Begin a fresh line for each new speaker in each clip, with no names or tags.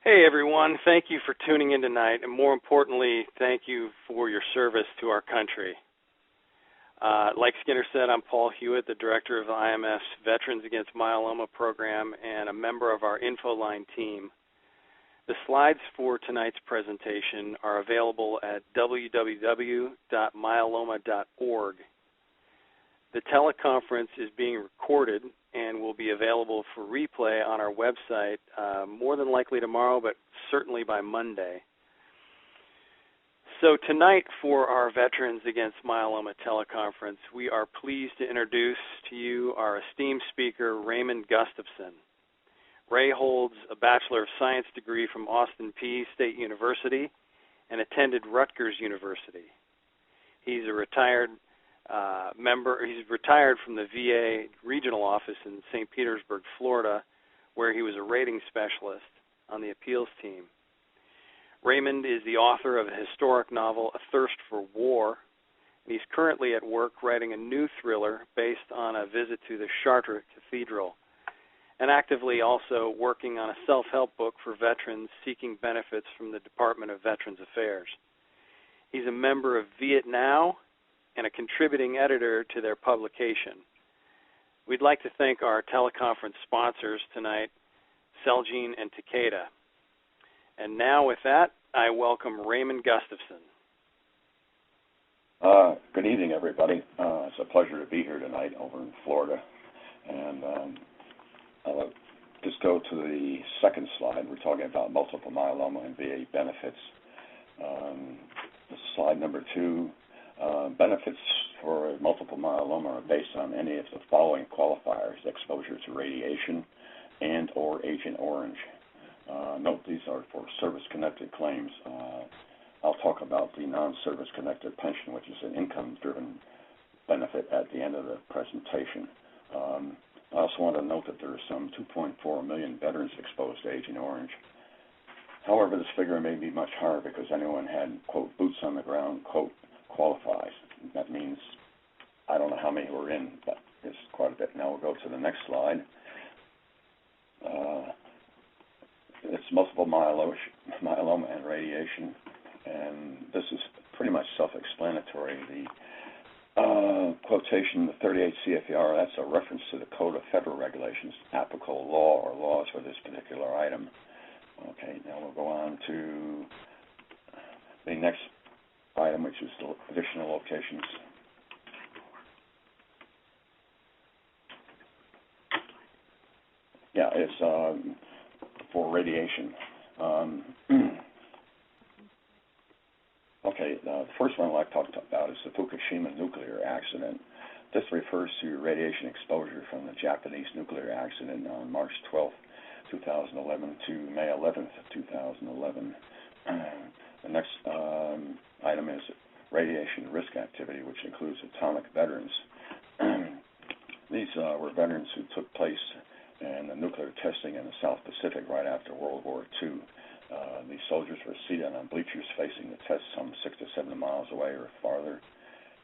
Hey everyone, thank you for tuning in tonight, and more importantly, thank you for your service to our country. Like Skinner said, I'm Paul Hewitt, the director of the IMS Veterans Against Myeloma program and a member of our InfoLine team. The slides for tonight's presentation are available at www.myeloma.org. The teleconference is being recorded and will be available for replay on our website more than likely tomorrow, but certainly by Monday. So tonight for our Veterans Against Myeloma teleconference, we are pleased to introduce to you our esteemed speaker, Raymond Gustafson. Ray holds a Bachelor of Science degree from Austin Peay State University and attended Rutgers University. He's a retired He's retired from the VA regional office in St. Petersburg, Florida, where he was a rating specialist on the appeals team. Raymond is the author of a historic novel, A Thirst for War. He's currently at work writing a new thriller based on a visit to the Chartres Cathedral, and actively also working on a self-help book for veterans seeking benefits from the Department of Veterans Affairs. He's a member of Vietnow and a contributing editor to their publication. We'd like to thank our teleconference sponsors tonight, Lejeune and Takeda. And now with that, I welcome Raymond Gustafson.
Good evening, everybody. It's a pleasure to be here tonight over in Florida. And I'll just go to the second slide. We're talking about multiple myeloma and VA benefits. Slide number 2. Benefits for multiple myeloma are based on any of the following qualifiers: exposure to radiation and or Agent Orange. Note these are for service-connected claims. I'll talk about the non-service-connected pension, which is an income-driven benefit at the end of the presentation. I also want to note that there are some 2.4 million veterans exposed to Agent Orange. However, this figure may be much higher because anyone had, quote, boots on the ground, quote, qualifies. That means I don't know how many were in, but it's quite a bit. Now we'll go to the next slide. It's multiple myeloma and radiation, and this is pretty much self-explanatory. The quotation, the 38 CFR, that's a reference to the Code of Federal Regulations, applicable law or laws for this particular item. Okay, now we'll go on to the next item, which is the additional locations. Yeah, it's for radiation. Okay, the first one I'd like to talk about is the Fukushima nuclear accident. This refers to radiation exposure from the Japanese nuclear accident on March 12, 2011 to May 11th, 2011. The next item is radiation risk activity, which includes atomic veterans. These were veterans who took place in the nuclear testing in the South Pacific right after World War II. These soldiers were seated on bleachers facing the test some 6 to 7 miles away or farther.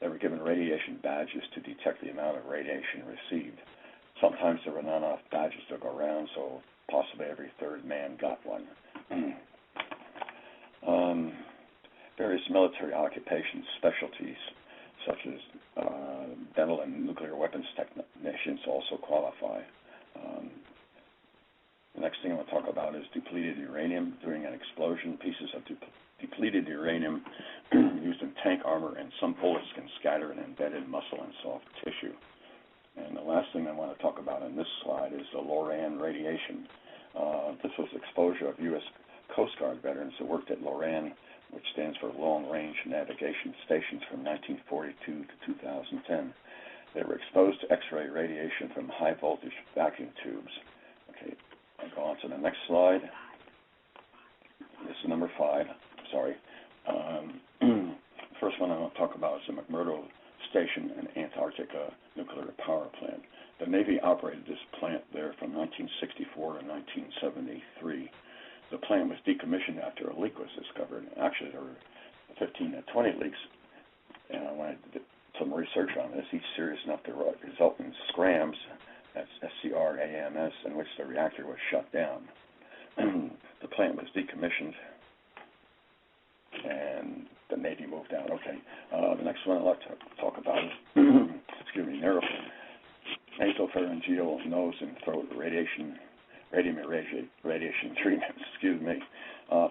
They were given radiation badges to detect the amount of radiation received. Sometimes there were not enough badges to go around, so possibly every third man got one. Various military occupations, specialties, such as dental and nuclear weapons technicians also qualify. The next thing I want to talk about is depleted uranium. During an explosion, pieces of depleted uranium used in tank armor and some bullets can scatter an embedded muscle and soft tissue. And the last thing I want to talk about in this slide is the LORAN radiation. This was exposure of U.S. Coast Guard veterans who worked at LORAN, which stands for Long Range Navigation Stations, from 1942 to 2010. They were exposed to X-ray radiation from high voltage vacuum tubes. Okay, I'll go on to the next slide. This is number 5. Sorry. The first one I want to talk about is the McMurdo Station in Antarctica nuclear power plant. The Navy operated this plant there from 1964 to 1973. The plant was decommissioned after a leak was discovered. Actually, there were 15 to 20 leaks, and I wanted to do some research on this. Each serious enough to result in SCRAMs, that's SCRAMS, in which the reactor was shut down. The plant was decommissioned, and the Navy moved out. Okay. The next one I'd like to talk about is, nasopharyngeal, nose, and throat radiation treatment.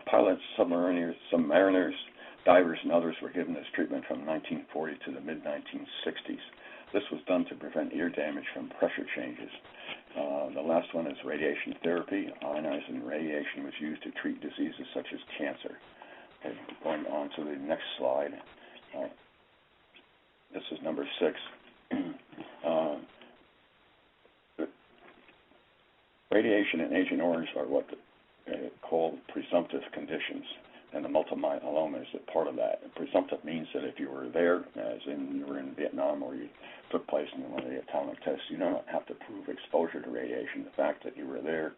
Pilots, submariners, divers, and others were given this treatment from 1940 to the mid-1960s. This was done to prevent ear damage from pressure changes. The last one is radiation therapy. Ionizing radiation was used to treat diseases such as cancer. Okay, going on to the next slide. This is number 6. Radiation and Agent Orange are what called presumptive conditions, and the multiple myeloma is a part of that. And presumptive means that if you were there, as in you were in Vietnam or you took place in one of the atomic tests, you don't have to prove exposure to radiation. The fact that you were there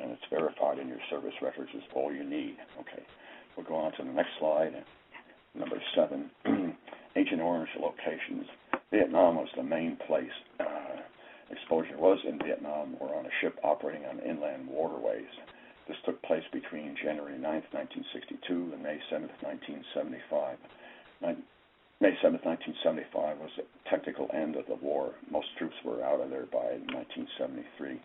and it's verified in your service records is all you need. Okay, we'll go on to the next slide. Number 7, Agent Orange locations. Vietnam was the main place. Exposure was in Vietnam or on a ship operating on inland waterways. This took place between January 9th, 1962 and May 7th, 1975. May 7th, 1975 was the technical end of the war. Most troops were out of there by 1973.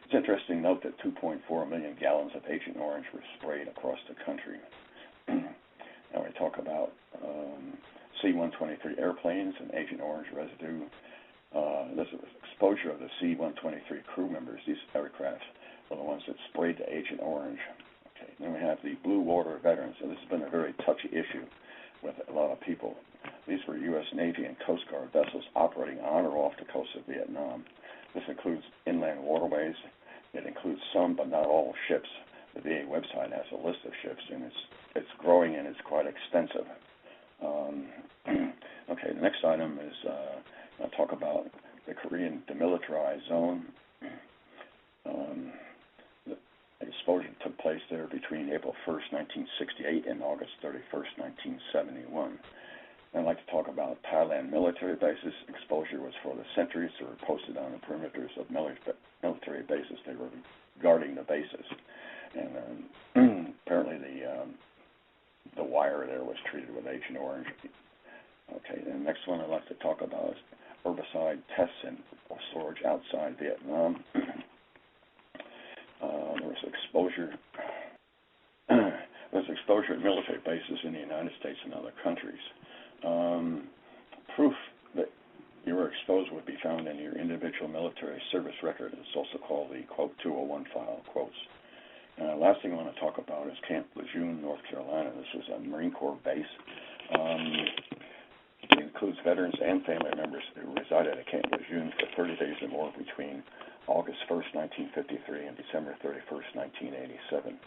It's interesting to note that 2.4 million gallons of Agent Orange were sprayed across the country. Now we talk about C-123 airplanes and Agent Orange residue. This is exposure of the C-123 crew members. These aircraft were the ones that sprayed the Agent Orange. Okay. Then we have the Blue Water veterans. So this has been a very touchy issue with a lot of people. These were U.S. Navy and Coast Guard vessels operating on or off the coast of Vietnam. This includes inland waterways. It includes some, but not all, ships. The VA website has a list of ships, and it's growing and it's quite extensive. Okay, the next item is I'll talk about the Korean Demilitarized Zone. The exposure took place there between April 1st, 1968 and August 31st, 1971. I'd like to talk about Thailand military bases. Exposure was for the sentries that were posted on the perimeters of military bases. They were guarding the bases. And apparently the wire there was treated with Agent Orange. Okay, the next one I'd like to talk about is herbicide tests and storage outside Vietnam. There was exposure. There was exposure at military bases in the United States and other countries. Proof that you were exposed would be found in your individual military service record. It's also called the quote 201 file, quotes. Last thing I want to talk about is Camp Lejeune, North Carolina. This is a Marine Corps base. It includes veterans and family members who resided at Camp Lejeune for 30 days or more between August 1st, 1953 and December 31st, 1987.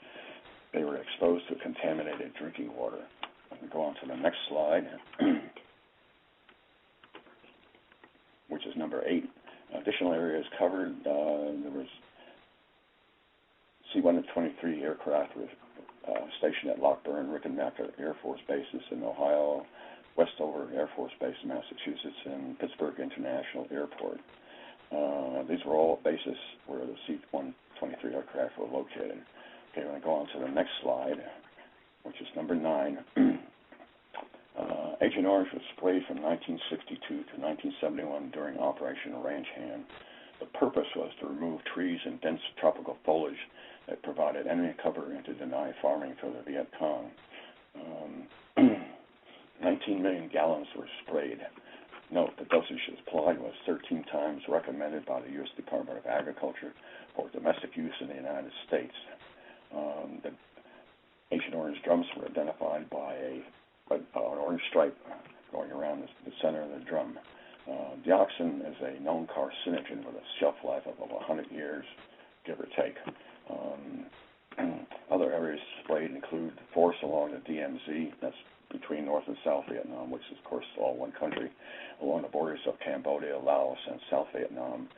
They were exposed to contaminated drinking water. I'm going to go on to the next slide, which is number 8. Additional areas covered. There was C-123 aircraft was stationed at Lockburn, Rickenbacker Air Force bases in Ohio, Westover Air Force Base in Massachusetts, and Pittsburgh International Airport. These were all bases where the C-123 aircraft were located. Okay, I'm going to go on to the next slide, which is number 9. Agent Orange was sprayed from 1962 to 1971 during Operation Ranch Hand. The purpose was to remove trees and dense tropical foliage that provided enemy cover and to deny farming for the Viet Cong. 19 million gallons were sprayed. Note, the dosage applied was 13 times recommended by the U.S. Department of Agriculture for domestic use in the United States. The Agent Orange drums were identified by an orange stripe going around the center of the drum. Dioxin is a known carcinogen with a shelf life of over 100 years, give or take. Other areas sprayed include forests along the DMZ, that's between North and South Vietnam, which is, of course, all one country, along the borders of Cambodia, Laos, and South Vietnam.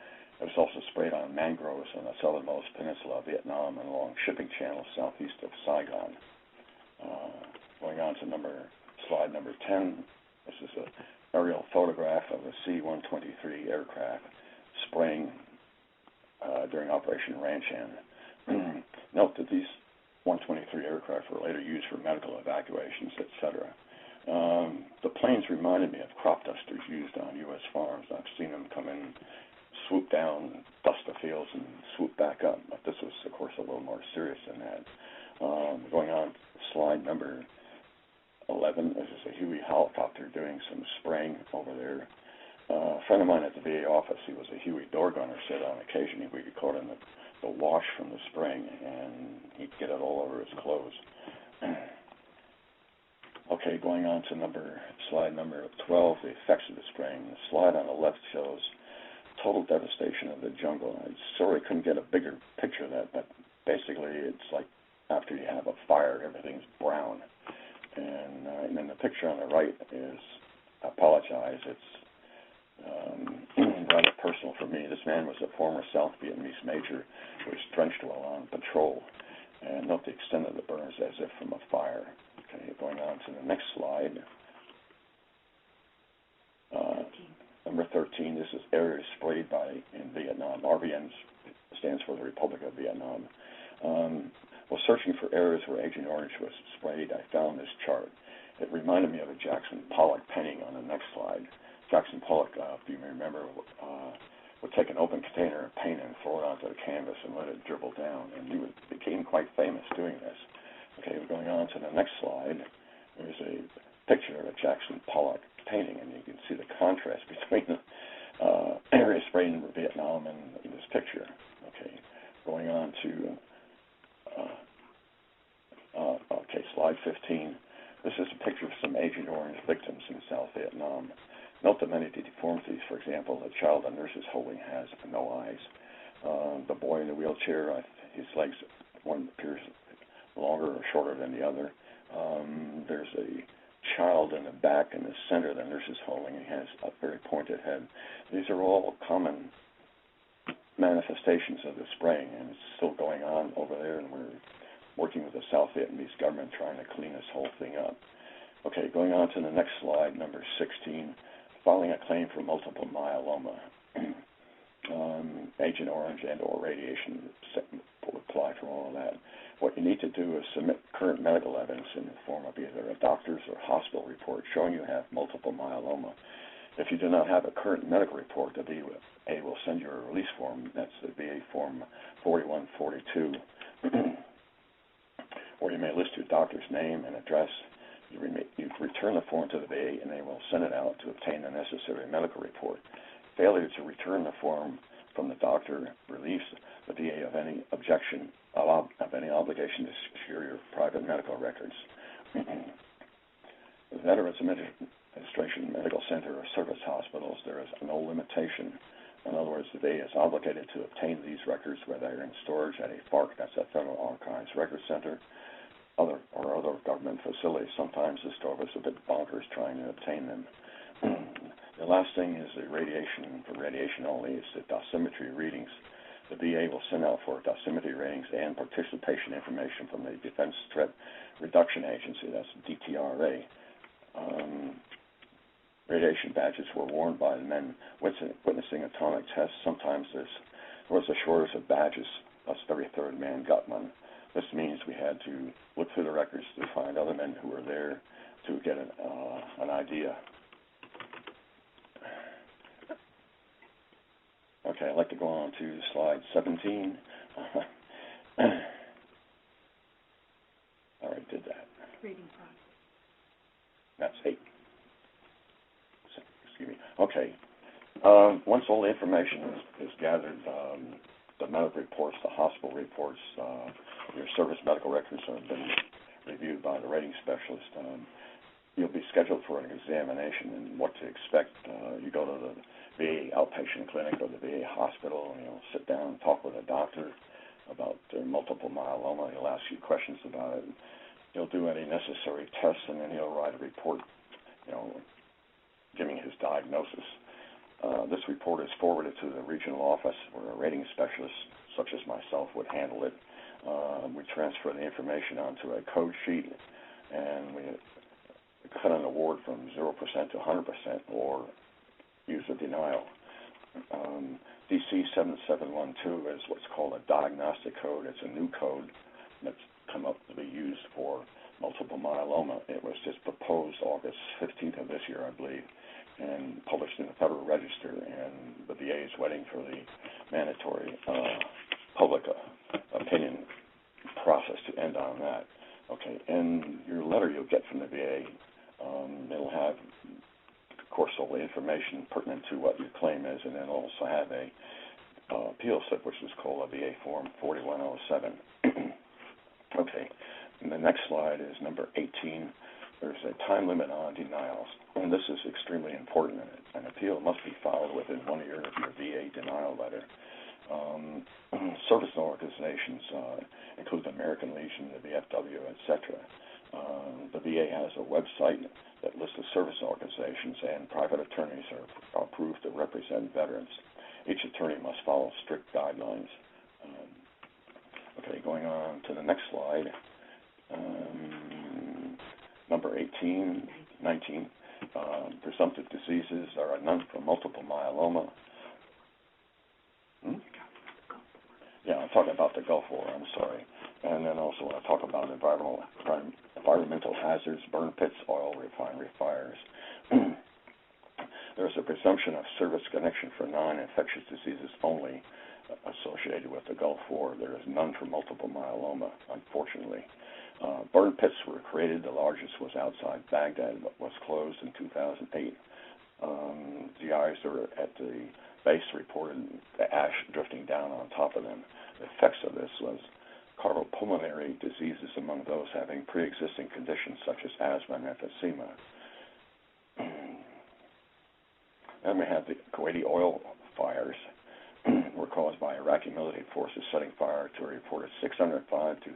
It was also sprayed on mangroves on the southernmost peninsula of Vietnam and along shipping channels southeast of Saigon. Going on to slide number 10, this is an aerial photograph of a C-123 aircraft spraying during Operation Ranch Hand. Note that these 123 aircraft were later used for medical evacuations, etc. The planes reminded me of crop dusters used on U.S. farms. I've seen them come in, swoop down, dust the fields, and swoop back up. But this was, of course, a little more serious than that. Going on to slide number 11, this is a Huey helicopter doing some spraying over there. A friend of mine at the VA office, he was a Huey door gunner, said on occasion we could call him the wash from the spraying, and he'd get it all over his clothes. Okay, going on to slide number 12, the effects of the spraying. The slide on the left shows total devastation of the jungle. I'm sorry I couldn't get a bigger picture of that, but basically it's like after you have a fire, everything's brown. And then the picture on the right is, I apologize, it's rather personal for me. This man was a former South Vietnamese major who was drenched while on patrol. And note the extent of the burns as if from a fire. Okay, going on to the next slide. Number 13, this is areas sprayed in Vietnam. RVN stands for the Republic of Vietnam. While searching for areas where Agent Orange was sprayed, I found this chart. It reminded me of a Jackson Pollock painting on the next slide. Jackson Pollock, if you remember, would take an open container of paint and throw it onto the canvas and let it dribble down, and he became quite famous doing this. Okay, we're going on to the next slide. There's a picture of a Jackson Pollock painting, and you can see the contrast between the area sprayed in Vietnam and this picture. Okay, going on to slide 15. This is a picture of some Agent Orange victims in South Vietnam. Note the many deformities. For example, the child the nurse is holding has no eyes. The boy in the wheelchair, his legs, one appears longer or shorter than the other. There's a child in the back in the center the nurse is holding. He has a very pointed head. These are all common manifestations of the spraying, and it's still going on over there, and we're working with the South Vietnamese government trying to clean this whole thing up. Okay, going on to the next slide, number 16, filing a claim for multiple myeloma. Agent Orange and or radiation will apply for all of that. What you need to do is submit current medical evidence in the form of either a doctor's or hospital report showing you have multiple myeloma. If you do not have a current medical report, the VA will send you a release form. That's the VA form 4142, where you may list your doctor's name and address. You return the form to the VA, and they will send it out to obtain the necessary medical report. Failure to return the form from the doctor relieves the VA of any any obligation to secure your private medical records. The Veterans Administration Medical Center or service hospitals, there is no limitation. In other words, the VA is obligated to obtain these records whether they're in storage at a FARC, that's a Federal Archives Record Center, other government facilities. Sometimes the store is a bit bonkers trying to obtain them. The last thing is the radiation. For radiation only is the dosimetry readings. The VA will send out for dosimetry readings and participation information from the Defense Threat Reduction Agency, that's DTRA. Radiation badges were worn by the men witnessing atomic tests. Sometimes there was a shortage of badges, thus every third man got one. This means we had to look through the records to find other men who were there to get an idea. Okay, I'd like to go on to slide 17. All right, did that.
Reading process.
That's 8. Excuse me. Okay. Once all the information is gathered, the medical reports, the hospital reports, your service medical records have been reviewed by the rating specialist. You'll be scheduled for an examination, and what to expect. You go to the VA outpatient clinic or the VA hospital, and you'll sit down and talk with a doctor about their multiple myeloma. He'll ask you questions about it. He'll do any necessary tests, and then he'll write a report, giving his diagnosis. This report is forwarded to the regional office where a rating specialist, such as myself, would handle it. We transfer the information onto a code sheet, and we cut an award from 0% to 100% or use a denial. DC 7712 is what's called a diagnostic code. It's a new code. It's come up to be used for multiple myeloma. It was just proposed August 15th of this year, I believe, and published in the Federal Register, and the VA is waiting for the mandatory public opinion process to end on that. Okay, and your letter you'll get from the VA, it'll have, of course, all the information pertinent to what your claim is, and then also have a appeal slip, which is called a VA Form 4107. Okay, and the next slide is number 18. There's a time limit on denials, and this is extremely important. An appeal must be filed within 1 year of your VA denial letter. Service organizations include the American Legion, the VFW, etc. The VA has a website that lists the service organizations, and private attorneys are approved to represent veterans. Each attorney must follow strict guidelines. Okay, going on to the next slide. Number 19. Presumptive diseases are none for multiple myeloma. Yeah, I'm talking about the Gulf War, I'm sorry. And then also I talk about environmental hazards, burn pits, oil refinery fires. There's a presumption of service connection for non-infectious diseases only associated with the Gulf War. There is none for multiple myeloma, unfortunately. Burn pits were created. The largest was outside Baghdad, but was closed in 2008. GIs are at the base reported the ash drifting down on top of them. The effects of this was cardiopulmonary diseases among those having pre-existing conditions such as asthma and emphysema. Then we have the Kuwaiti oil fires were caused by Iraqi military forces setting fire to a reported 605 to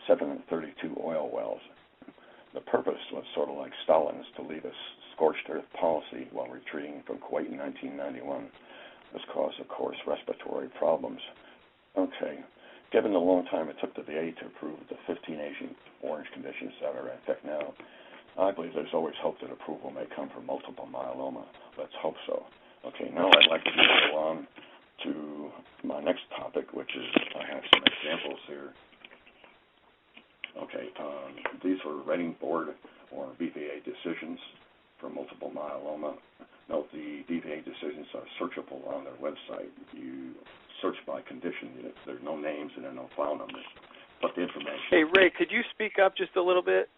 732 oil wells. The purpose was sort of like Stalin's, to lead a scorched earth policy while retreating from Kuwait in 1991. This caused, of course, respiratory problems. Okay. Given the long time it took the VA to approve the 15 Agent Orange conditions that are in effect now, I believe there's always hope that approval may come for multiple myeloma. Let's hope so. Okay, now I'd like to go on to my next topic, which is, I have some examples here. Okay, these were rating board or VVA decisions for multiple myeloma. Note the VVA decisions are searchable on their website. You search by condition. There's no names and there are no file numbers, but the information.
Hey, Ray, could you speak up just a little bit?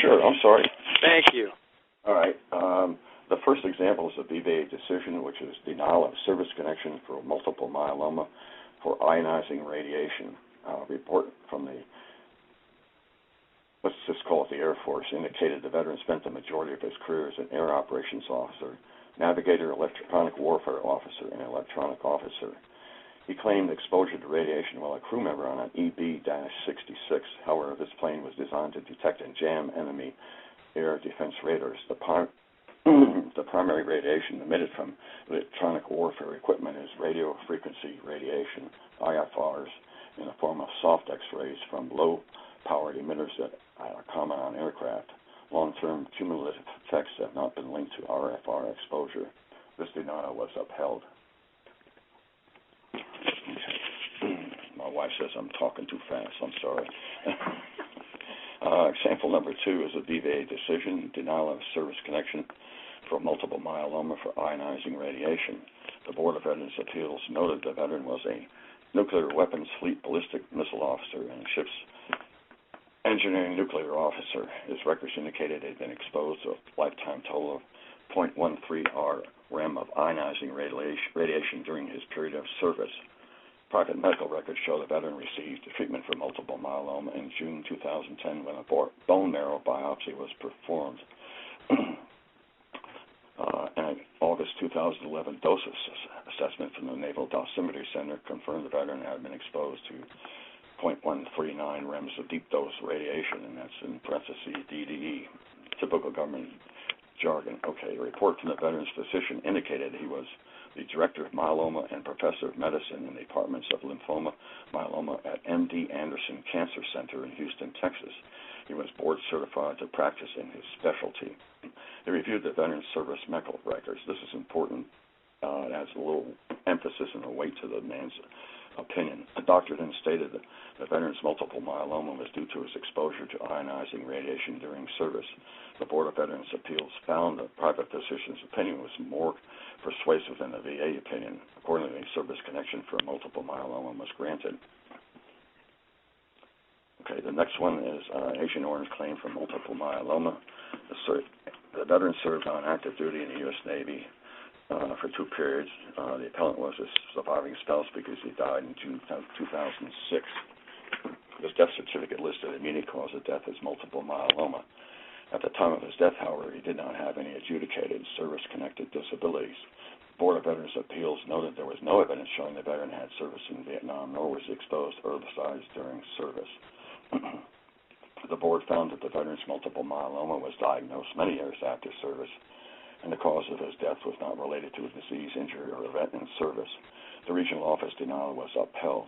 Sure, I'm sorry.
Thank you.
All right. The first example is a VVA decision, which is denial of service connection for multiple myeloma for ionizing radiation. Report from the, let's just call it the Air Force, indicated the veteran spent the majority of his career as an air operations officer, navigator, electronic warfare officer, and electronic officer. He claimed exposure to radiation while a crew member on an EB-66. However, this plane was designed to detect and jam enemy air defense radars. The primary radiation emitted from electronic warfare equipment is radio frequency radiation, IFRs, in the form of soft X-rays from low-powered emitters that are common on aircraft. Long-term cumulative effects have not been linked to RFR exposure. This denial was upheld. My wife says I'm talking too fast. I'm sorry. Example number 2 is a VVA decision, denial of service connection for multiple myeloma for ionizing radiation. The Board of Veterans' Appeals noted the veteran was a nuclear weapons fleet ballistic missile officer and ship's engineering nuclear officer. His records indicated he had been exposed to a lifetime total of 0.13 rem of ionizing radiation during his period of service. Private medical records show the veteran received treatment for multiple myeloma in June 2010 when a bone marrow biopsy was performed. And August 2011 dose assessment from the Naval Dosimetry Center confirmed the veteran had been exposed to 0.139 rems of deep dose radiation, and that's in parentheses DDE, typical government jargon. Okay, a report from the veteran's physician indicated he was the director of myeloma and professor of medicine in the departments of lymphoma, myeloma at MD Anderson Cancer Center in Houston, Texas. He was board certified to practice in his specialty. He reviewed the veteran's service medical records. This is important. It adds a little emphasis and a weight to the man's opinion. The doctor then stated that the veteran's multiple myeloma was due to his exposure to ionizing radiation during service. The Board of Veterans' Appeals found the private physician's opinion was more persuasive than the VA opinion. Accordingly, service connection for multiple myeloma was granted. Okay, the next one is Agent Orange claim for multiple myeloma. The veteran served on active duty in the U.S. Navy for 2 periods. The appellant was a surviving spouse because he died in June 2006. His death certificate listed immediate cause of death as multiple myeloma. At the time of his death, however, he did not have any adjudicated service-connected disabilities. The Board of Veterans' Appeals noted there was no evidence showing the veteran had service in Vietnam, nor was he exposed to herbicides during service. The board found that the veteran's multiple myeloma was diagnosed many years after service, and the cause of his death was not related to a disease, injury, or event in service. The regional office denial was upheld.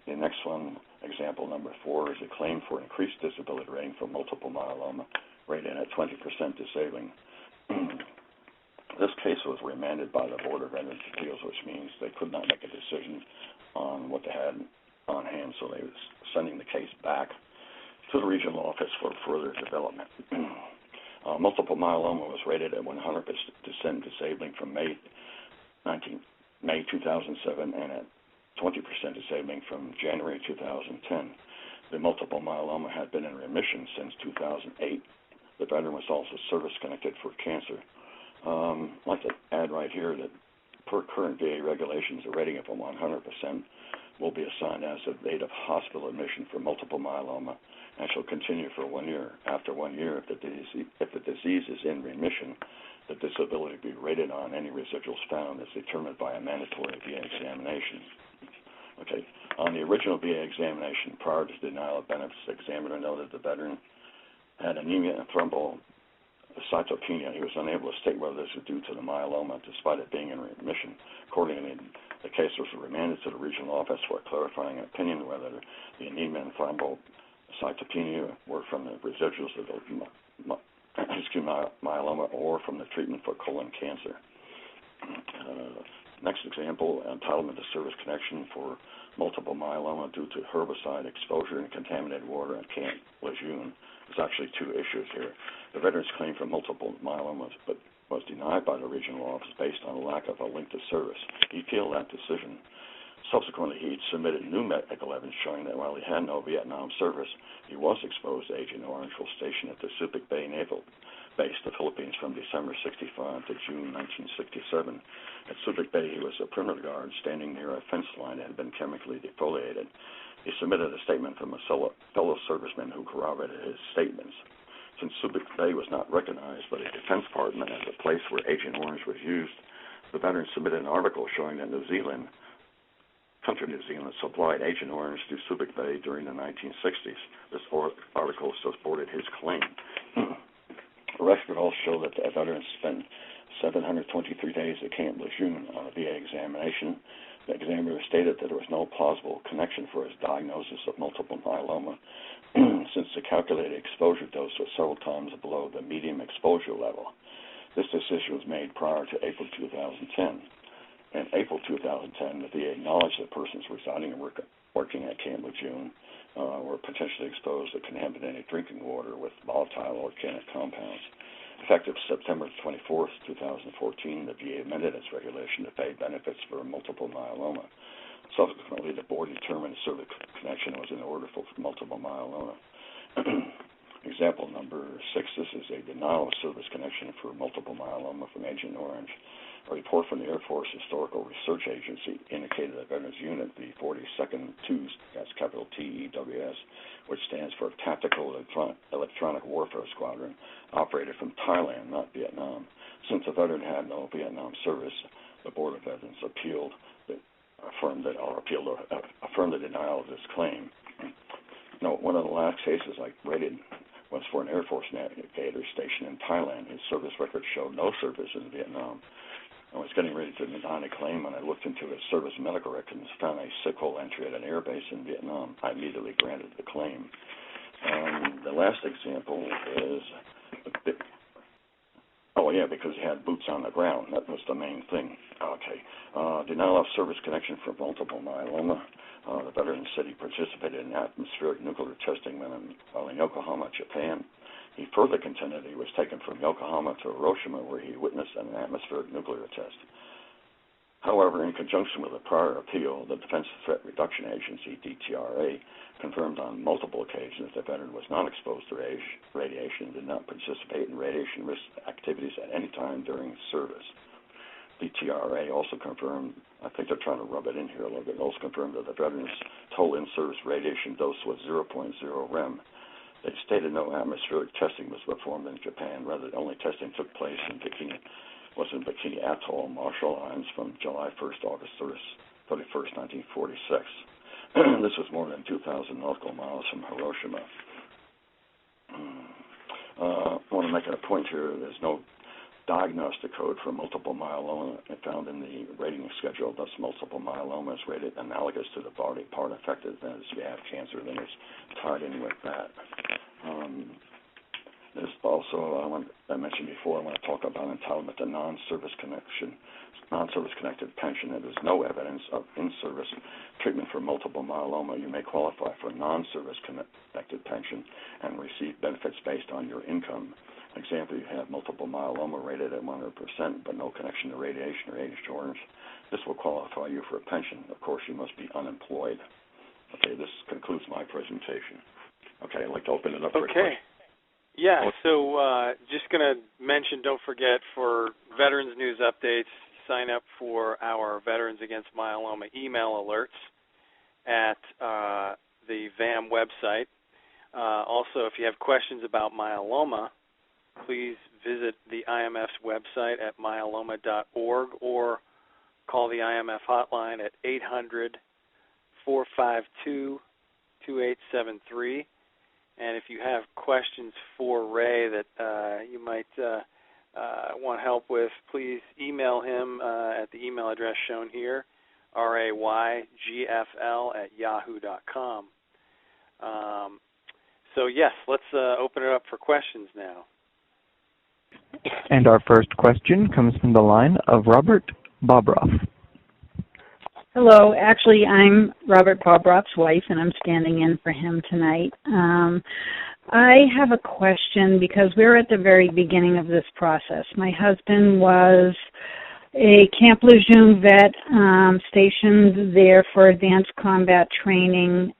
The next one, example number 4, is a claim for increased disability rating for multiple myeloma, rated at 20% disabling. This case was remanded by the Board of Veterans' Appeals, which means they could not make a decision on what they had on hand, so they were sending the case back to the regional office for further development. Multiple myeloma was rated at 100% disabling from May 2007 and at 20% disabling from January 2010. The multiple myeloma had been in remission since 2008. The veteran was also service-connected for cancer. I'd like to add right here that per current VA regulations, a rating of 100% will be assigned as of date of hospital admission for multiple myeloma and shall continue for 1 year. After 1 year, if the disease is in remission, the disability will be rated on any residuals found as determined by a mandatory VA examination. Okay. On the original VA examination, prior to denial of benefits, the examiner noted the veteran had anemia and thrombocytopenia. He was unable to state whether this was due to the myeloma, despite it being in remission. Accordingly, the case was remanded to the regional office for a clarifying opinion whether the anemia and thrombocytopenia were from the residuals of the myeloma or from the treatment for colon cancer. Next example, entitlement to service connection for multiple myeloma due to herbicide exposure and contaminated water at Camp Lejeune. There's actually 2 issues here. The veteran's claim for multiple myeloma was denied by the regional office based on a lack of a link to service. He appealed that decision. Subsequently, he submitted new medical evidence showing that while he had no Vietnam service, he was exposed to Agent Orange while stationed at the Subic Bay Naval Base, the Philippines, from December 65 to June 1967. At Subic Bay, he was a perimeter guard standing near a fence line that had been chemically defoliated. He submitted a statement from a fellow serviceman who corroborated his statements. Since Subic Bay was not recognized by the Defense Department as a place where Agent Orange was used, the veteran submitted an article showing that New Zealand supplied Agent Orange to Subic Bay during the 1960s. This article supported his claim. The record also showed that the veteran spent 723 days at Camp Lejeune on a VA examination. The examiner stated that there was no plausible connection for his diagnosis of multiple myeloma since the calculated exposure dose was several times below the medium exposure level. This decision was made prior to April 2010. In April 2010, the VA acknowledged that persons residing and working at Camp Lejeune were potentially exposed to contaminated drinking water with volatile organic compounds. Effective September 24, 2014, the VA amended its regulation to pay benefits for multiple myeloma. Subsequently, the board determined service connection was in order for multiple myeloma. Example number 6, this is a denial of service connection for multiple myeloma from Agent Orange. A report from the Air Force Historical Research Agency indicated that Veterans Unit, the 42nd TEWS, that's capital TEWS, which stands for Tactical Electronic Warfare Squadron, operated from Thailand, not Vietnam. Since the veteran had no Vietnam service, the Board of Veterans affirmed the denial of this claim. No, one of the last cases I rated was for an Air Force navigator stationed in Thailand. His service record showed no service in Vietnam. I was getting ready to deny the claim when I looked into his service medical records and found a sick hole entry at an air base in Vietnam. I immediately granted the claim. The last example is Oh, yeah, because he had boots on the ground. That was the main thing. Okay. Denial of service connection for multiple myeloma. The veteran said he participated in atmospheric nuclear testing while in Yokohama, Japan. He further contended he was taken from Yokohama to Hiroshima, where he witnessed an atmospheric nuclear test. However, in conjunction with a prior appeal, the Defense Threat Reduction Agency, DTRA, confirmed on multiple occasions the veteran was not exposed to radiation and did not participate in radiation risk activities at any time during service. DTRA also confirmed, I think they're trying to rub it in here a little bit, also confirmed that the veteran's total in-service radiation dose was 0.0 rem. They stated no atmospheric testing was performed in Japan. Rather, the only testing took place in Bikini Atoll, Marshall Islands, from July 1st to August 31st, 1946. This was more than 2,000 nautical miles from Hiroshima. I want to make a point here. There's no diagnostic code for multiple myeloma found in the rating schedule. Thus, multiple myeloma is rated analogous to the body part affected. That is, if you have cancer, then it's tied in with that. There's also, I mentioned before, I want to talk about entitlement to non-service connected pension. There's no evidence of in-service treatment for multiple myeloma. You may qualify for non-service connected pension and receive benefits based on your income. Example, you have multiple myeloma rated at 100%, but no connection to radiation or age tolerance. This will qualify you for a pension. Of course, you must be unemployed. Okay, this concludes my presentation. Okay, I'd like to open it up for questions.
Yeah, so just going to mention, don't forget, for Veterans News updates, sign up for our Veterans Against Myeloma email alerts at the VAM website. Also, if you have questions about myeloma, please visit the IMF's website at myeloma.org or call the IMF hotline at 800-452-2873. And if you have questions for Ray that you might want help with, please email him at the email address shown here, raygfl@yahoo.com. So, yes, let's open it up for questions now.
And our first question comes from the line of Robert Bobroff.
Hello. Actually, I'm Robert Bobroff's wife, and I'm standing in for him tonight. I have a question because we're at the very beginning of this process. My husband was a Camp Lejeune vet stationed there for advanced combat training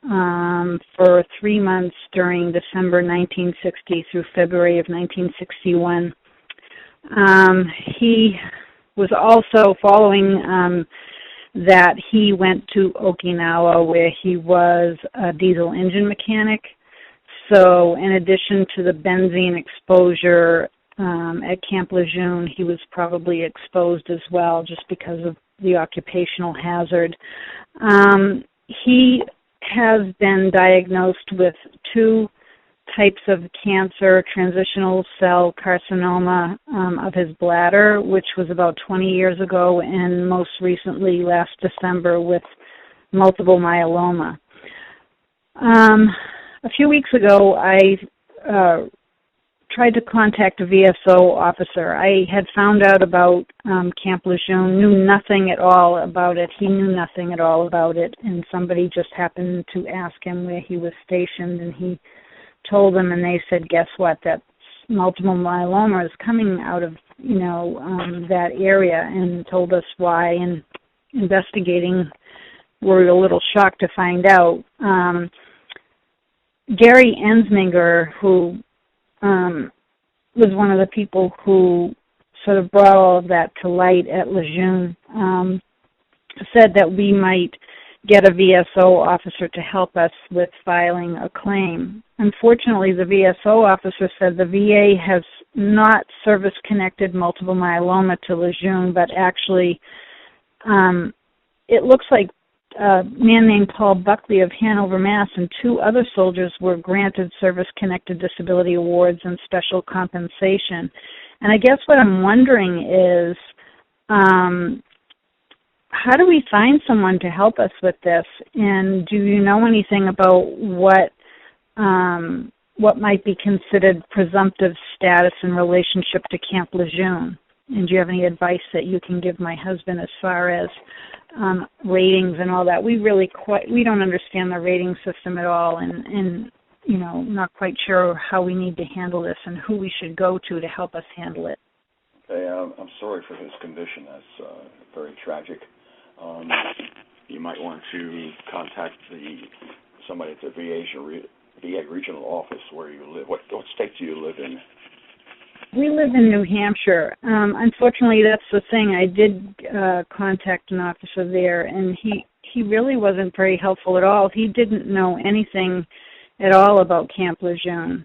for 3 months during December 1960 through February of 1961. He was also following that he went to Okinawa, where he was a diesel engine mechanic. So in addition to the benzene exposure at Camp Lejeune, he was probably exposed as well just because of the occupational hazard. He has been diagnosed with 2 types of cancer, transitional cell carcinoma of his bladder, which was about 20 years ago, and most recently last December with multiple myeloma. A few weeks ago, I tried to contact a VSO officer. I had found out about Camp Lejeune, knew nothing at all about it. He knew nothing at all about it, and somebody just happened to ask him where he was stationed, and he told them, and they said, guess what, that multiple myeloma is coming out of, that area, and told us why, and investigating, we're a little shocked to find out. Gary Ensminger, who was one of the people who sort of brought all of that to light at Lejeune, said that we might get a VSO officer to help us with filing a claim. Unfortunately, the VSO officer said the VA has not service-connected multiple myeloma to Lejeune, but actually it looks like a man named Paul Buckley of Hanover, Mass. And 2 other soldiers were granted service-connected disability awards and special compensation. And I guess what I'm wondering is, how do we find someone to help us with this? And do you know anything about what what might be considered presumptive status in relationship to Camp Lejeune. And do you have any advice that you can give my husband as far as ratings and all that? We don't understand the rating system at all, and not quite sure how we need to handle this and who we should go to help us handle it.
Okay, I'm sorry for his condition. That's very tragic. You might want to contact somebody at the VA regional office where you live. What state do you live in?
We live in New Hampshire. Unfortunately, that's the thing. I did contact an officer there, and he really wasn't very helpful at all. He didn't know anything at all about Camp Lejeune.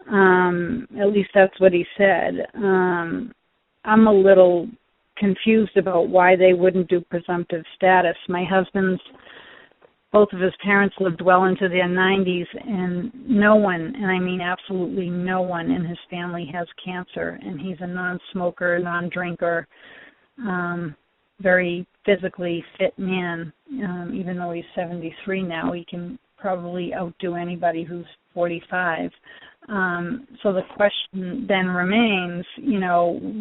At least that's what he said. I'm a little confused about why they wouldn't do presumptive status. My husband's, both of his parents lived well into their 90s, and no one, and I mean absolutely no one in his family has cancer, and he's a non-smoker, non-drinker, very physically fit man. Even though he's 73 now, he can probably outdo anybody who's 45. So the question then remains,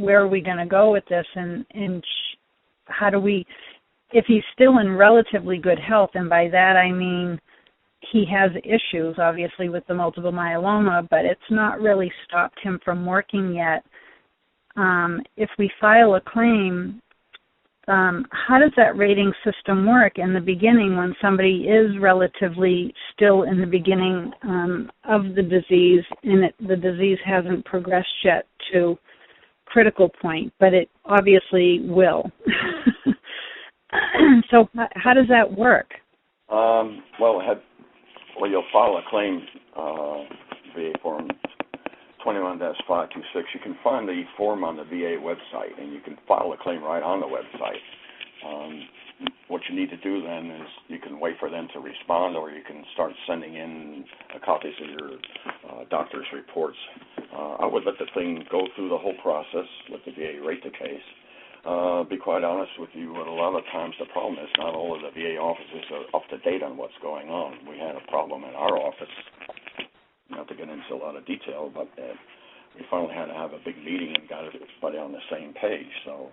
where are we going to go with this, and how do we, if he's still in relatively good health, and by that I mean he has issues, obviously, with the multiple myeloma, but it's not really stopped him from working yet. If we file a claim, how does that rating system work in the beginning when somebody is relatively still in the beginning of the disease and the disease hasn't progressed yet to critical point, but it obviously will? So how does that work?
You'll file a claim VA form 21-526. You can find the form on the VA website, and you can file a claim right on the website. What you need to do then is you can wait for them to respond, or you can start sending in copies of your doctor's reports. I would let the thing go through the whole process, let the VA rate the case. Be quite honest with you, but a lot of times the problem is not all of the VA offices are up to date on what's going on. We had a problem in our office, not to get into a lot of detail, but we finally had to have a big meeting and got everybody on the same page. So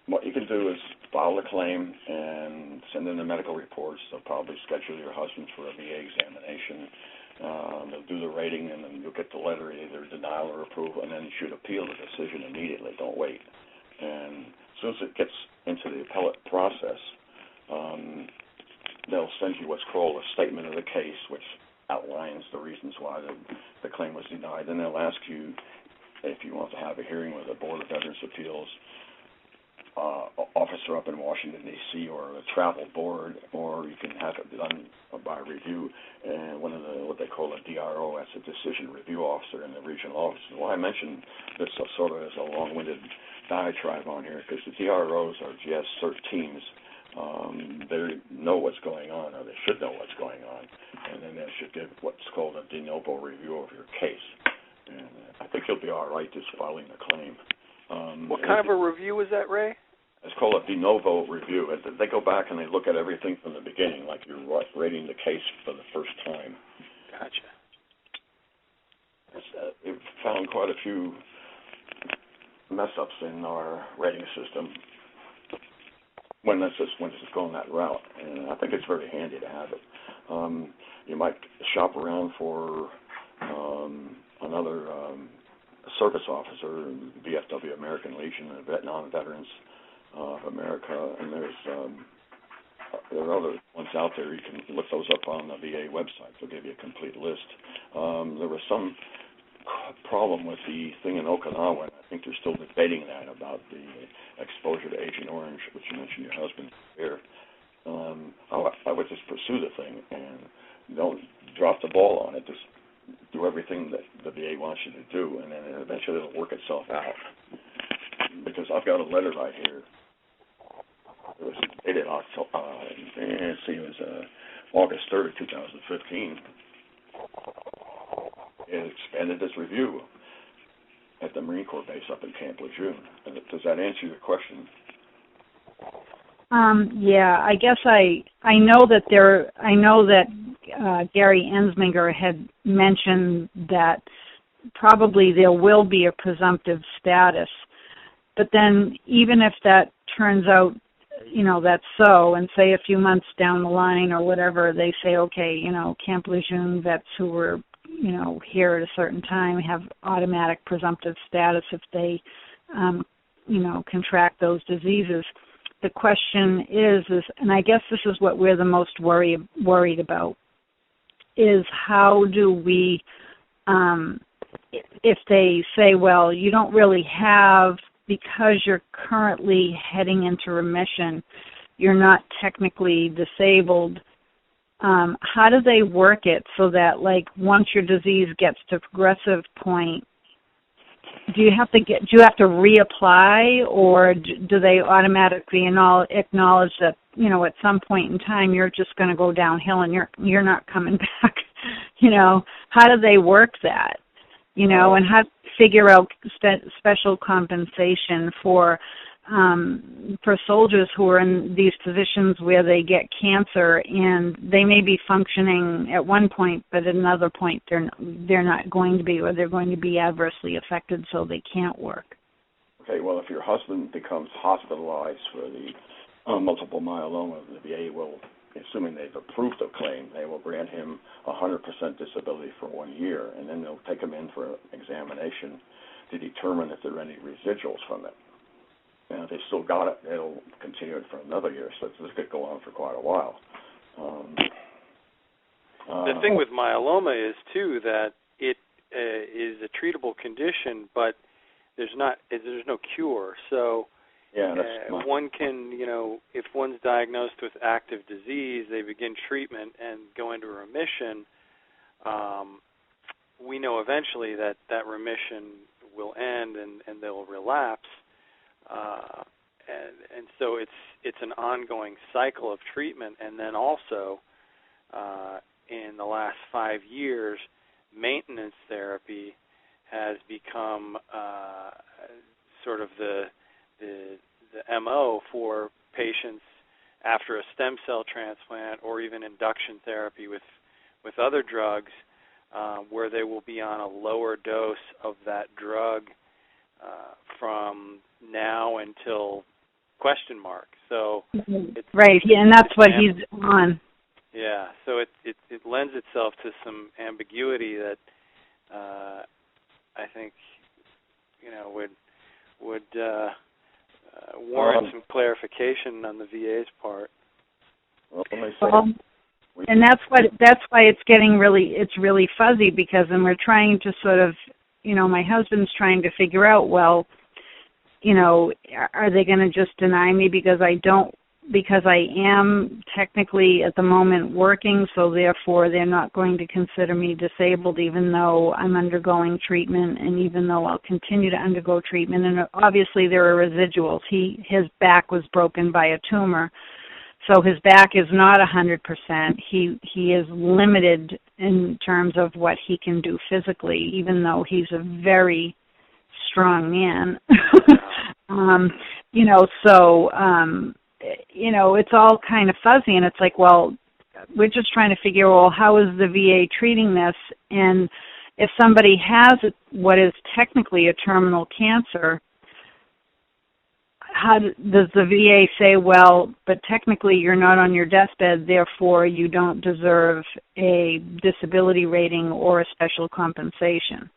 what you can do is file a claim and send in the medical reports. They'll probably schedule your husband for a VA examination. They'll do the rating, and then you'll get the letter, either denial or approval, and then you should appeal the decision immediately. Don't wait. And as soon as it gets into the appellate process, they'll send you what's called a statement of the case, which outlines the reasons why the claim was denied. Then they'll ask you if you want to have a hearing with the Board of Veterans Appeals officer up in Washington, D.C., or a travel board, or you can have it done by review, and what they call a DRO, that's a decision review officer in the regional office. Well, I mentioned this sort of as a long-winded diatribe on here, because the DROs are just cert teams. They know what's going on, or they should know what's going on, and then they should give what's called a de novo review of your case. And I think you'll be all right just filing the claim.
What kind of a review is that, Ray?
It's called a de novo review. They go back and they look at everything from the beginning, like you're rating the case for the first time.
Gotcha.
We've found quite a few mess-ups in our rating system when it's going that route, and I think it's very handy to have it. You might shop around for another service officer, VFW, American Legion, and Vietnam Veterans of America, and there are other ones out there. You can look those up on the VA website. They'll give you a complete list. There was some problem with the thing in Okinawa, and I think they're still debating that, about the exposure to Agent Orange, which you mentioned your husband here. I would just pursue the thing and don't drop the ball on it. Just do everything that the VA wants you to do, and then eventually it'll work itself out. Because I've got a letter right here. It was dated August 3rd, 2015. It expanded its review at the Marine Corps base up in Camp Lejeune. Does that answer your question? Yeah,
I guess I know that Gary Ensminger had mentioned that probably there will be a presumptive status. But then even if that turns out, that's so, and say a few months down the line or whatever, they say, okay, Camp Lejeune vets who were, here at a certain time have automatic presumptive status if they, contract those diseases. The question is, and I guess this is what we're the most worried about, is how do we, if they say, well, you don't really have, because you're currently heading into remission, you're not technically disabled, how do they work it so that, once your disease gets to progressive point, do you have to reapply, or do they automatically acknowledge that, at some point in time you're just going to go downhill and you're not coming back? How do they work that? And how to figure out special compensation for soldiers who are in these positions where they get cancer and they may be functioning at one point, but at another point they're not going to be, or they're going to be adversely affected, so they can't work.
Okay, well, if your husband becomes hospitalized for the multiple myeloma, the VA will, assuming they've approved a claim, they will grant him 100% disability for 1 year, and then they'll take him in for an examination to determine if there are any residuals from it. And if they still got it, they'll continue it for another year, so this could go on for quite a while.
The thing with myeloma is, too, that it is a treatable condition, but there's no cure. So one can, if one's diagnosed with active disease, they begin treatment and go into remission. We know eventually that remission will end and they'll relapse. And so it's an ongoing cycle of treatment, and then also in the last 5 years, maintenance therapy has become sort of the MO for patients after a stem cell transplant, or even induction therapy with other drugs, where they will be on a lower dose of that drug from now until question mark. So it's,
right, and that's what he's on.
Yeah, so it lends itself to some ambiguity that I think would warrant some clarification on the VA's part.
And that's why it's getting really fuzzy, because then we're trying to sort of, my husband's trying to figure out, well, are they going to just deny me because I am technically at the moment working, so therefore they're not going to consider me disabled even though I'm undergoing treatment, and even though I'll continue to undergo treatment. And obviously there are residuals. His back was broken by a tumor, so his back is not 100%. He is limited in terms of what he can do physically, even though he's a very strong man. It's all kind of fuzzy, and it's like, well, we're just trying to figure, well, how is the VA treating this? And if somebody has what is technically a terminal cancer, how does the VA say, well, but technically you're not on your deathbed, therefore you don't deserve a disability rating or a special compensation?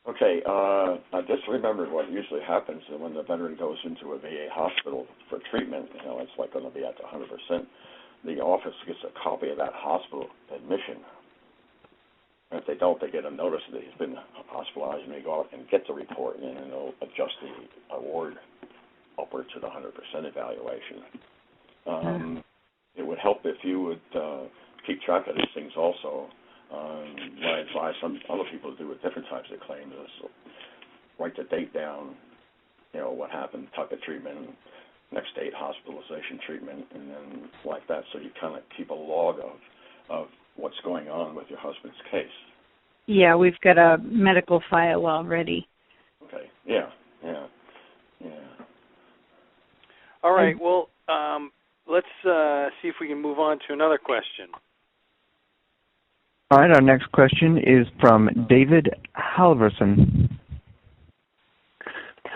Okay, I just remembered what usually happens when the veteran goes into a VA hospital for treatment. It's like going to be at 100%. The office gets a copy of that hospital admission. And if they don't, they get a notice that he's been hospitalized, and they go out and get the report, and then they'll adjust the award upward to the 100% evaluation. It would help if you would keep track of these things also. What I advise some other people to do with different types of claims is write the date down, what happened, type of treatment, next date, hospitalization, treatment, and then like that, so you kind of keep a log of what's going on with your husband's case.
Yeah, we've got a medical file already.
Okay, yeah.
All right, well, let's see if we can move on to another question.
All right, our next question is from David Halverson.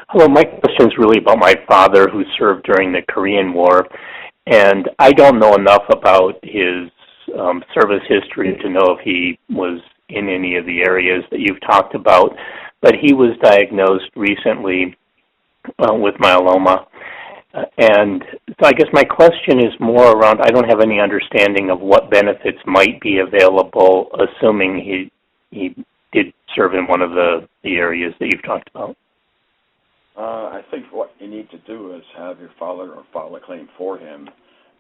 Hello, my question is really about my father who served during the Korean War, and I don't know enough about his service history to know if he was in any of the areas that you've talked about, but he was diagnosed recently with myeloma. And so I guess my question is more around, I don't have any understanding of what benefits might be available, assuming he did serve in one of the areas that you've talked about.
I think what you need to do is have your father or file a claim for him,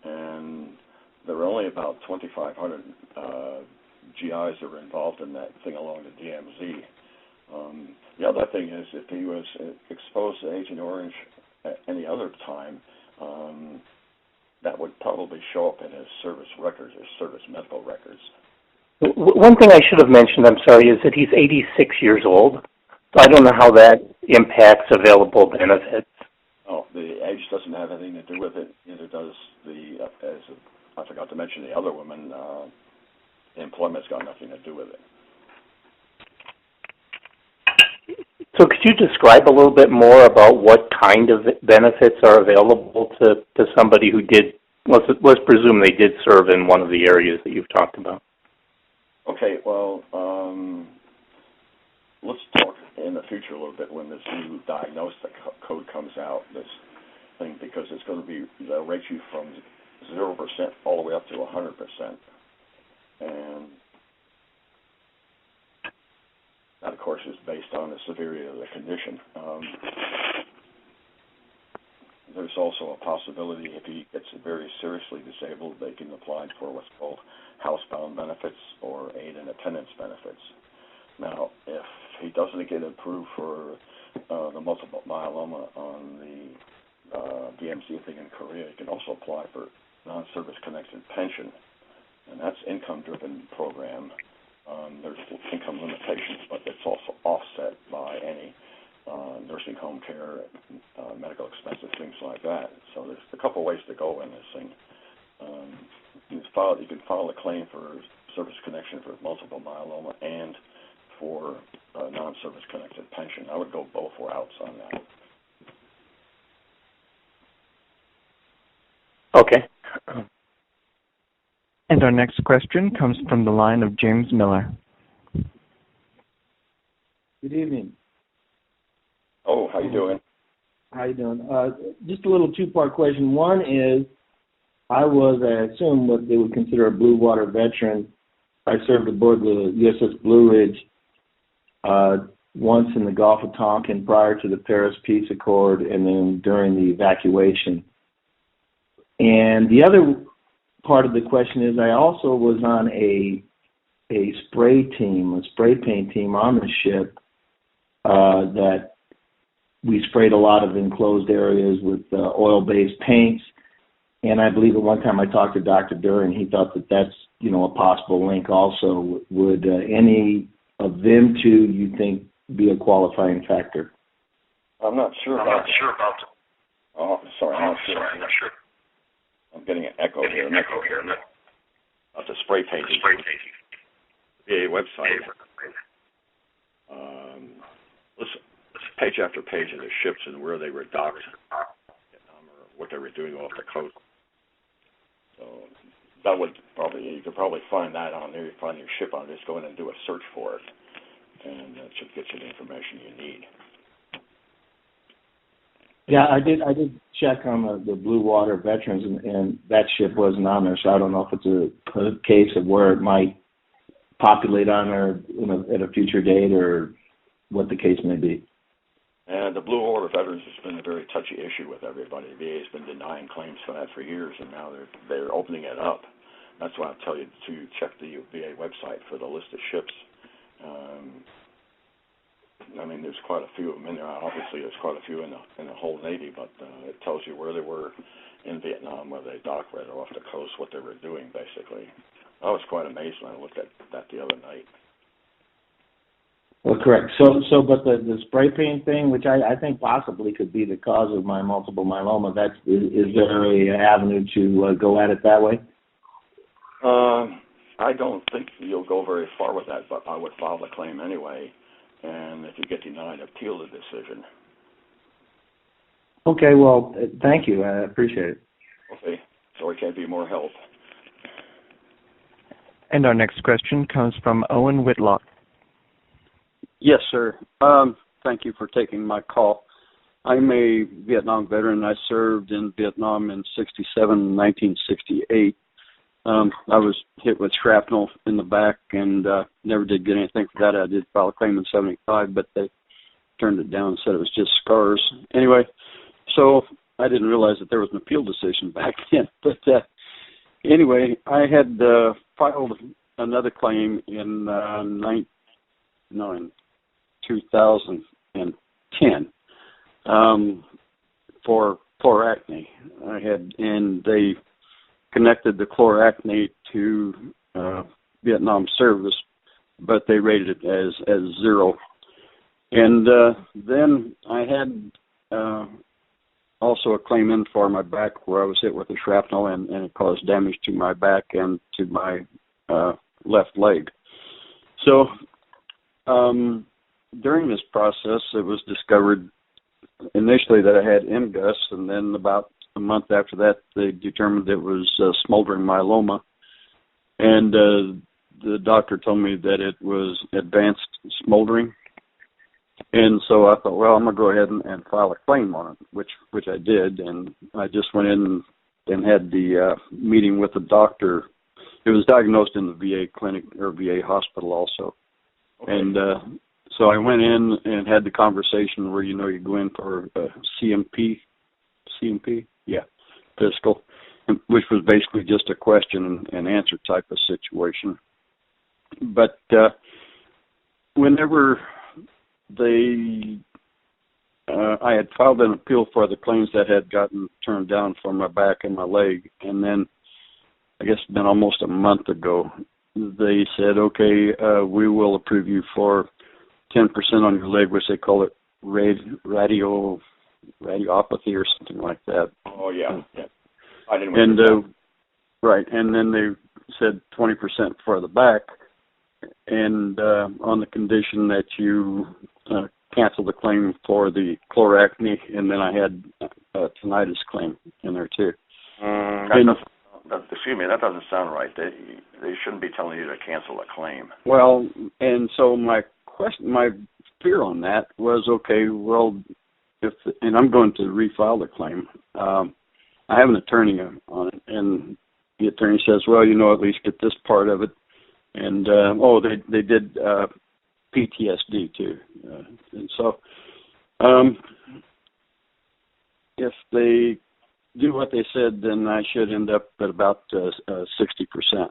and there are only about 2,500 GIs that were involved in that thing along the DMZ. The other thing is if he was exposed to Agent Orange at any other time, that would probably show up in his service records, his service medical records.
One thing I should have mentioned, I'm sorry, is that he's 86 years old. So I don't know how that impacts available benefits.
Oh, the age doesn't have anything to do with it. Neither does I forgot to mention the other woman. Employment's got nothing to do with it.
So could you describe a little bit more about what kind of benefits are available to somebody who did, let's presume they did serve in one of the areas that you've talked about?
Okay, well, let's talk in the future a little bit when this new Diagnostic Code comes out, this thing, because it's going to be, they'll rate you from 0% all the way up to 100%. And that, of course, is based on the severity of the condition. There's also a possibility if he gets very seriously disabled, they can apply for what's called housebound benefits or aid and attendance benefits. Now, if he doesn't get approved for the multiple myeloma on the DMZ thing in Korea, he can also apply for non-service connected pension, and that's income-driven program. There's income limitations, but it's also offset by any nursing home care, medical expenses, things like that. So there's a couple ways to go in this thing. You can file a claim for service connection for multiple myeloma and for non-service connected pension. I would go both routes on that.
Okay.
And our next question comes from the line of James Miller.
Good evening.
Oh, how you doing?
How you doing? Just a little two-part question. One is, I assume what they would consider a blue water veteran. I served aboard the USS Blue Ridge once in the Gulf of Tonkin prior to the Paris Peace Accord and then during the evacuation. And the other part of the question is I also was on a spray paint team on the ship that we sprayed a lot of enclosed areas with oil-based paints. And I believe at one time I talked to Dr. Duran. He thought that that's, a possible link also. Would any of them two, you think, be a qualifying factor?
I'm not sure about that. Oh, sorry, I'm not sure. I'm getting an echo here. About the spray painting. VA website. Listen, page after page of the ships and where they were docked, or what they were doing off the coast. So that would you could probably find that on there. You find your ship on it. Just go in and do a search for it, and that should get you the information you need.
Yeah, I did check on the Blue Water Veterans, and that ship wasn't on there, so I don't know if it's a case of where it might populate on there at a future date or what the case may be.
And the Blue Water Veterans has been a very touchy issue with everybody. The VA has been denying claims for that for years, and now they're opening it up. That's why I tell you to check the VA website for the list of ships. There's quite a few of them in there. Obviously, there's quite a few in the whole Navy, but it tells you where they were in Vietnam, where they docked right off the coast, what they were doing, basically. I was quite amazed when I looked at that the other night.
Well, correct. So, but the spray paint thing, which I think possibly could be the cause of my multiple myeloma, is there an avenue to go at it that way?
I don't think you'll go very far with that, but I would file the claim anyway, and if you get denied, appeal the decision.
Okay, well, thank you. I appreciate it.
Okay, sorry can't be more help.
And our next question comes from Owen Whitlock.
Yes, sir. Thank you for taking my call. I'm a Vietnam veteran. I served in Vietnam in 67 and 1968. I was hit with shrapnel in the back and never did get anything for that. I did file a claim in 75, but they turned it down and said it was just scars. Anyway, so I didn't realize that there was an appeal decision back then. But anyway, I had filed another claim in 2010 for chloracne. And they connected the chloracne to Vietnam service, but they rated it as 0. And then I had also a claim in for my back where I was hit with a shrapnel and it caused damage to my back and to my left leg. So during this process, it was discovered initially that I had MGUS, and then about a month after that, they determined it was smoldering myeloma. And the doctor told me that it was advanced smoldering. And so I thought, well, I'm going to go ahead and file a claim on it, which I did. And I just went in and had the meeting with the doctor. It was diagnosed in the VA clinic or VA hospital also. Okay. And so I went in and had the conversation where, you go in for CMP, yeah, physical, which was basically just a question and answer type of situation. But whenever I had filed an appeal for the claims that had gotten turned down for my back and my leg, and then I guess it's been almost a month ago, they said, okay, we will approve you for 10% on your leg, which they call it radiopathy or something like that.
Oh, yeah. I didn't
right, and then they said 20% for the back, and on the condition that you cancel the claim for the chloracne, and then I had a tinnitus claim in there too.
That doesn't sound right. They shouldn't be telling you to cancel a claim.
Well, and so my fear on that was, okay, well, and I'm going to refile the claim. I have an attorney on it, and the attorney says, well, at least get this part of it. And, they did PTSD too. And so if they do what they said, then I should end up at about 60%.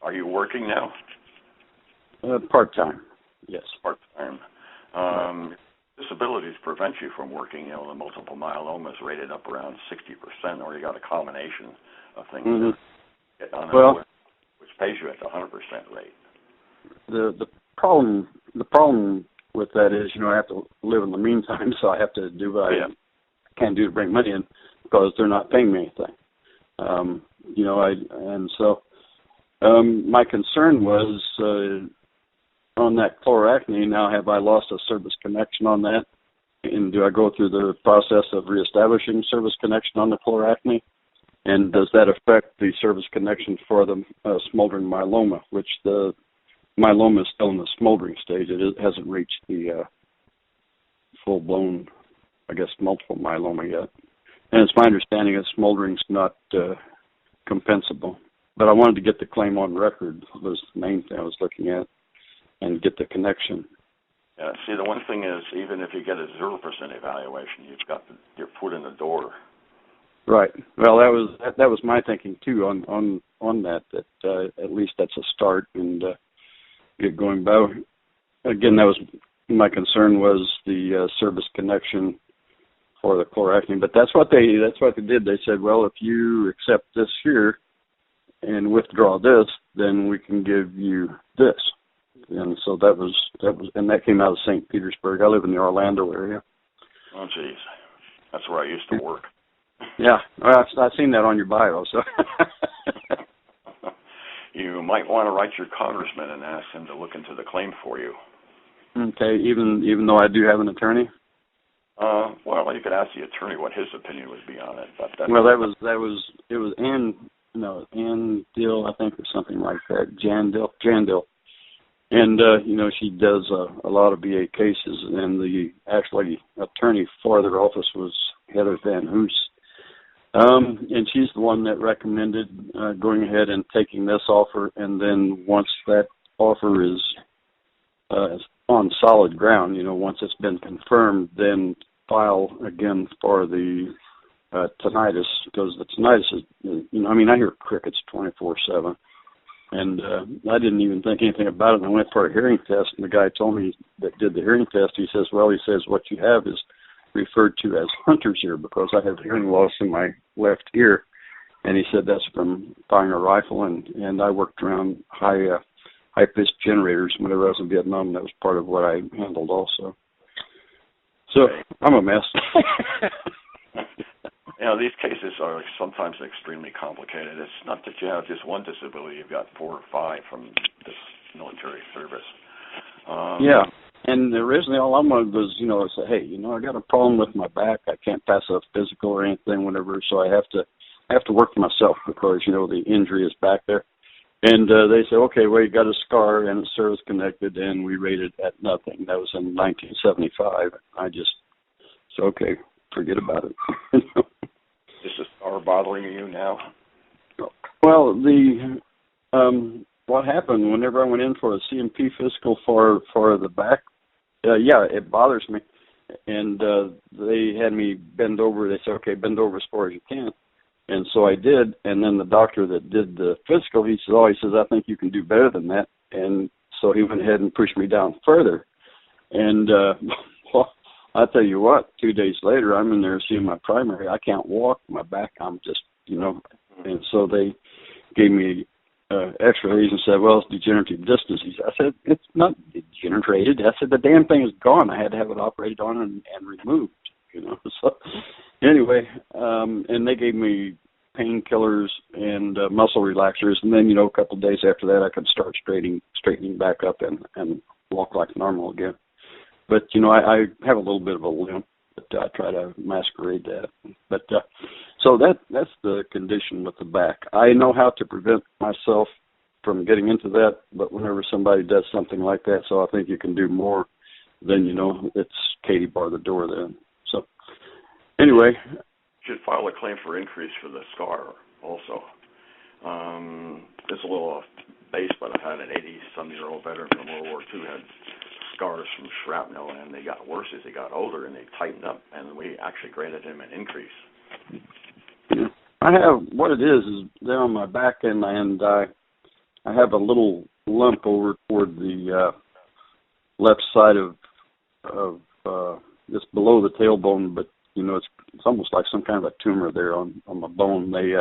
Are you working now?
Part-time, yes.
Part-time. Disabilities prevent you from working. The multiple myeloma is rated up around 60%, or you got a combination of things that get unemployed, which pays you at the 100% rate. The problem with that is, I have to live in the meantime, so I have to do what I can do to bring money in because they're not paying me anything. My concern was on that chloracne. Now, have I lost a service connection on that? And do I go through the process of reestablishing service connection on the chloracne? And does that affect the service connection for the smoldering myeloma, which the myeloma is still in the smoldering stage? It hasn't reached the full-blown, multiple myeloma yet. And it's my understanding that smoldering is not compensable. But I wanted to get the claim on record was the main thing I was looking at, and get the connection. Yeah, see, the one thing is, even if you get a 0% evaluation, you've got your foot in the door.
Right. Well, that was my thinking too on that at least that's a start and get going. But again, that was my concern was the service connection for the chloracne. But that's what they did. They said, well, if you accept this here and withdraw this, then we can give you this. And so that was, and that came out of St. Petersburg. I live in the Orlando area.
Oh, geez, that's where I used to work.
Yeah, well, I've seen that on your bio. So,
you might want to write your congressman and ask him to look into the claim for you.
Okay, even though I do have an attorney?
Well, you could ask the attorney what his opinion would be on it. But it was Ann Dill, I think, or something like that. Jan Dill. And, she does a lot of VA cases, and the actually attorney for their office was Heather Van Hoos. And she's the one that recommended going ahead and taking this offer, and then once that offer is on solid ground, once it's been confirmed, then file again for the tinnitus, because the tinnitus is, I hear crickets 24/7. And I didn't even think anything about it. And I went for a hearing test, and the guy told me that did the hearing test, he says, what you have is referred to as hunter's ear, because I have hearing loss in my left ear. And he said that's from firing a rifle, and I worked around high-pitched generators whenever I was in Vietnam, and that was part of what I handled also. So I'm a mess. These cases are sometimes extremely complicated. It's not that you have just one disability. You've got 4 or 5 from this military service.
Yeah. And originally all I wanted was, say, hey, I got a problem with my back. I can't pass a physical or anything, whatever, so I have to work for myself because, the injury is back there. And they said, okay, well, you got a scar and it's service-connected, and we rated at nothing. That was in 1975. I just said, okay, forget about it.
Is the scar bothering you now?
Well, what happened whenever I went in for a CMP physical for the back, it bothers me. And they had me bend over. They said, okay, bend over as far as you can. And so I did. And then the doctor that did the physical, he says, I think you can do better than that. And so he went ahead and pushed me down further. And, I'll tell you what, 2 days later, I'm in there seeing my primary. I can't walk. My back, I'm just, And so they gave me x-rays and said, well, it's degenerative disc disease. I said, it's not degenerated. I said, the damn thing is gone. I had to have it operated on and removed, So anyway, and they gave me painkillers and muscle relaxers. And then, a couple of days after that, I could start straightening back up and walk like normal again. But, I have a little bit of a limp, but I try to masquerade that. But so that's the condition with the back. I know how to prevent myself from getting into that, but whenever somebody does something like that, so I think you can do more than, it's Katie bar the door then. So anyway.
You should file a claim for increase for the scar also. It's a little off base, but I had an 80-some-year-old veteran from World War II had scars from shrapnel, and they got worse as they got older, and they tightened up, and we actually granted him an increase.
Yeah. I have, what it is there on my back, and I have a little lump over toward the left side of just below the tailbone, but it's almost like some kind of a tumor there on my bone. They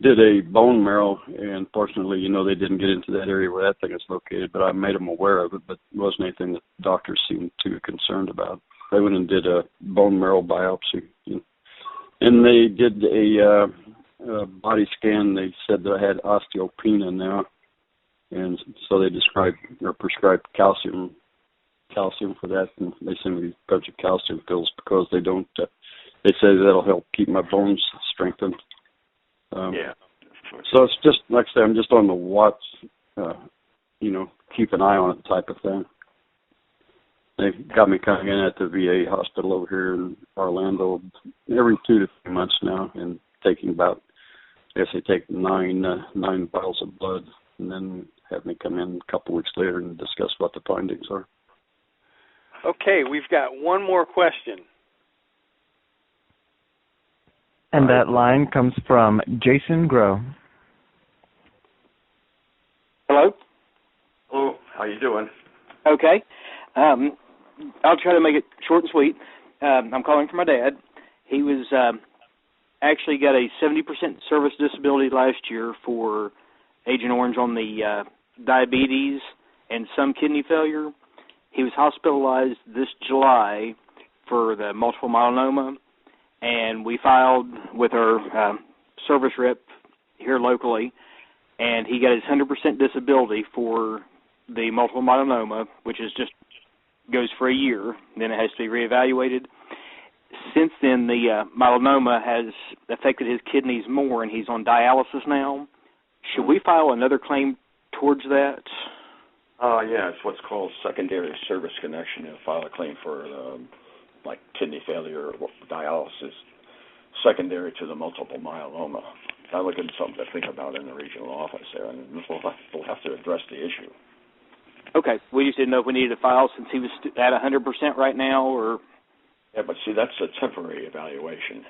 did a bone marrow, and fortunately, they didn't get into that area where that thing is located, but I made them aware of it, but it wasn't anything that doctors seemed too concerned about. They went and did a bone marrow biopsy, and they did a body scan. They said that I had osteopenia now, and so they prescribed calcium for that, and they sent me a bunch of calcium pills because they don't. They say that'll help keep my bones strengthened. So it's just, like I say, I'm just on the watch, keep an eye on it type of thing. They got me coming in at the VA hospital over here in Orlando every 2 to 3 months now, and taking about, I guess they take nine vials of blood, and then have me come in a couple weeks later and discuss what the findings are.
Okay, we've got one more question.
And that line comes from Jason Grow.
Hello?
Hello, how you doing?
Okay. I'll try to make it short and sweet. I'm calling for my dad. He was actually got a 70% service disability last year for Agent Orange on the diabetes and some kidney failure. He was hospitalized this July for the multiple myeloma, and we filed with our service rep here locally, and he got his 100% disability for the multiple myeloma, which is just goes for a year, then it has to be reevaluated. Since then, the myeloma has affected his kidneys more, and he's on dialysis now. Should we file another claim towards that?
Yeah, it's what's called secondary service connection. You file a claim for like kidney failure or dialysis secondary to the multiple myeloma. That would be something to think about in the regional office there, and we'll have to address the issue.
Okay, we just didn't know if we needed to file since he was at 100% right now, or...
Yeah, but see, that's a temporary evaluation.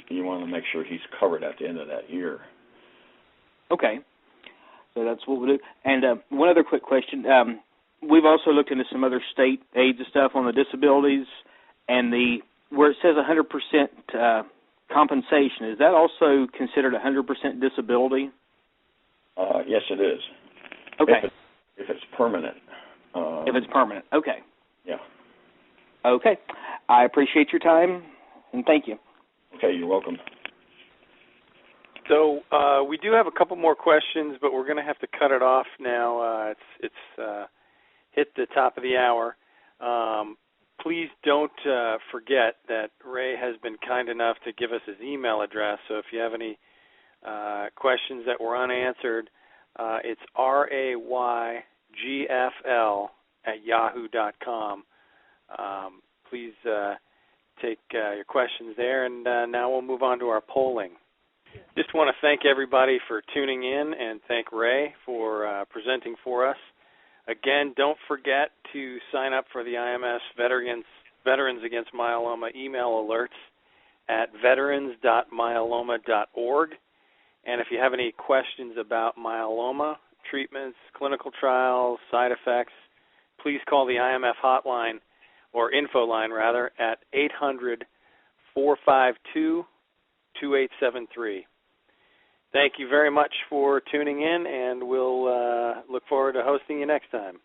You want to make sure he's covered at the end of that year.
Okay, so that's what we'll do. And one other quick question. We've also looked into some other state aids and stuff on the disabilities, and where it says 100% compensation, is that also considered 100% disability?
Yes, it is.
Okay.
If it's permanent.
If it's permanent, okay.
Yeah.
Okay. I appreciate your time, and thank you.
Okay, you're welcome.
So we do have a couple more questions, but we're going to have to cut it off now. It's hit the top of the hour. Please don't forget that Ray has been kind enough to give us his email address. So if you have any questions that were unanswered, it's raygfl@yahoo.com. Please take your questions there, and now we'll move on to our polling. Just want to thank everybody for tuning in and thank Ray for presenting for us. Again, don't forget to sign up for the IMS Veterans Against Myeloma email alerts at veterans.myeloma.org. And if you have any questions about myeloma, treatments, clinical trials, side effects, please call the IMF hotline, or info line rather, at 800-452-2873. Thank you very much for tuning in, and we'll look forward to hosting you next time.